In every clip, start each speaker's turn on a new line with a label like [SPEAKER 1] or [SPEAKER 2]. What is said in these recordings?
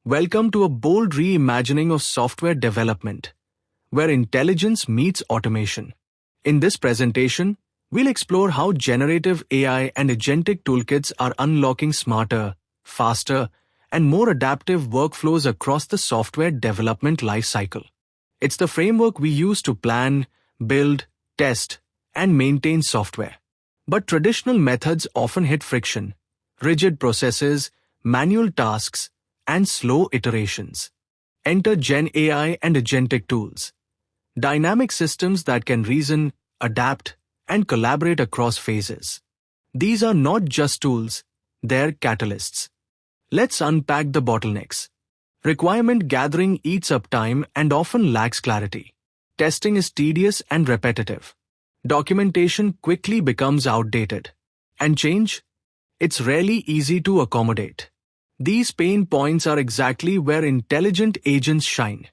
[SPEAKER 1] Welcome to a bold reimagining of software development, where intelligence meets automation. In this presentation, we'll explore how generative AI and agentic toolkits are unlocking smarter, faster, and more adaptive workflows across the software development lifecycle. It's the framework we use to plan, build, test, and maintain software. But traditional methods often hit friction, rigid processes, manual tasks, and slow iterations. Enter Gen AI and agentic tools, dynamic systems that can reason, adapt, and collaborate across phases. These are not just tools, they're catalysts. Let's unpack the bottlenecks. Requirement gathering eats up time and often lacks clarity. Testing is tedious and repetitive. Documentation quickly becomes outdated. And change? It's rarely easy to accommodate. These pain points are exactly where intelligent agents shine.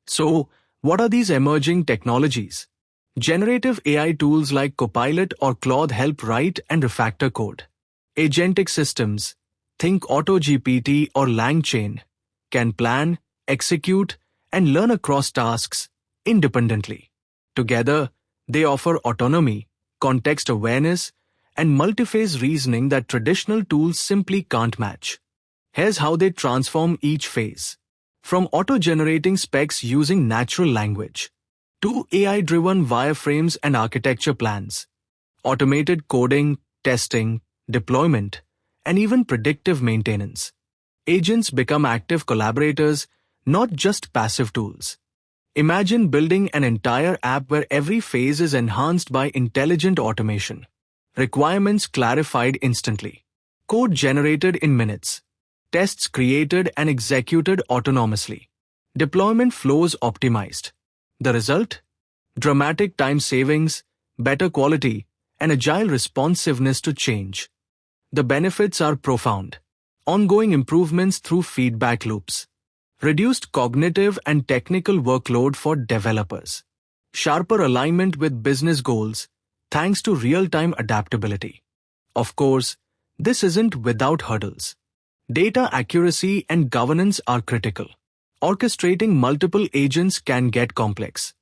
[SPEAKER 1] So, what are these emerging technologies? Generative AI tools like Copilot or Claude help write and refactor code. Agentic systems, think AutoGPT or LangChain, can plan, execute, and learn across tasks independently. Together, they offer autonomy, context awareness, and multi-phase reasoning that traditional tools simply can't match. Here's how they transform each phase. From auto-generating specs using natural language, to AI-driven wireframes and architecture plans, automated coding, testing, deployment, and even predictive maintenance. Agents become active collaborators, not just passive tools. Imagine building an entire app where every phase is enhanced by intelligent automation. Requirements clarified instantly. Code generated in minutes. Tests created and executed autonomously. Deployment flows optimized. The result? Dramatic time savings, better quality, and agile responsiveness to change. The benefits are profound. Ongoing improvements through feedback loops. Reduced cognitive and technical workload for developers. Sharper alignment with business goals, thanks to real-time adaptability. Of course, this isn't without hurdles. Data accuracy and governance are critical. Orchestrating multiple agents can get complex.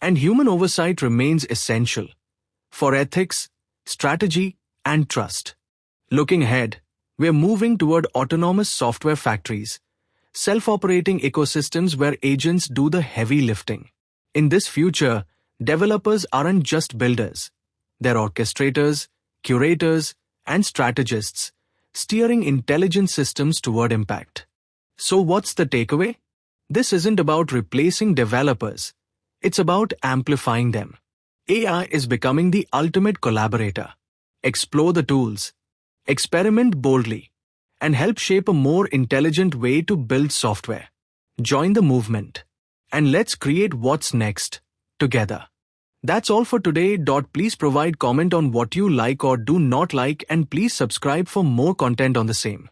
[SPEAKER 1] And human oversight remains essential for ethics, strategy, and trust. Looking ahead, we're moving toward autonomous software factories, self-operating ecosystems where agents do the heavy lifting. In this future, developers aren't just builders. They're orchestrators, curators, and strategists, steering intelligent systems toward impact. So what's the takeaway? This isn't about replacing developers. It's about amplifying them. AI is becoming the ultimate collaborator. Explore the tools, experiment boldly, and help shape a more intelligent way to build software. Join the movement, and let's create what's next, together. That's all for today. Please provide comment on what you like or do not like, and please subscribe for more content on the same.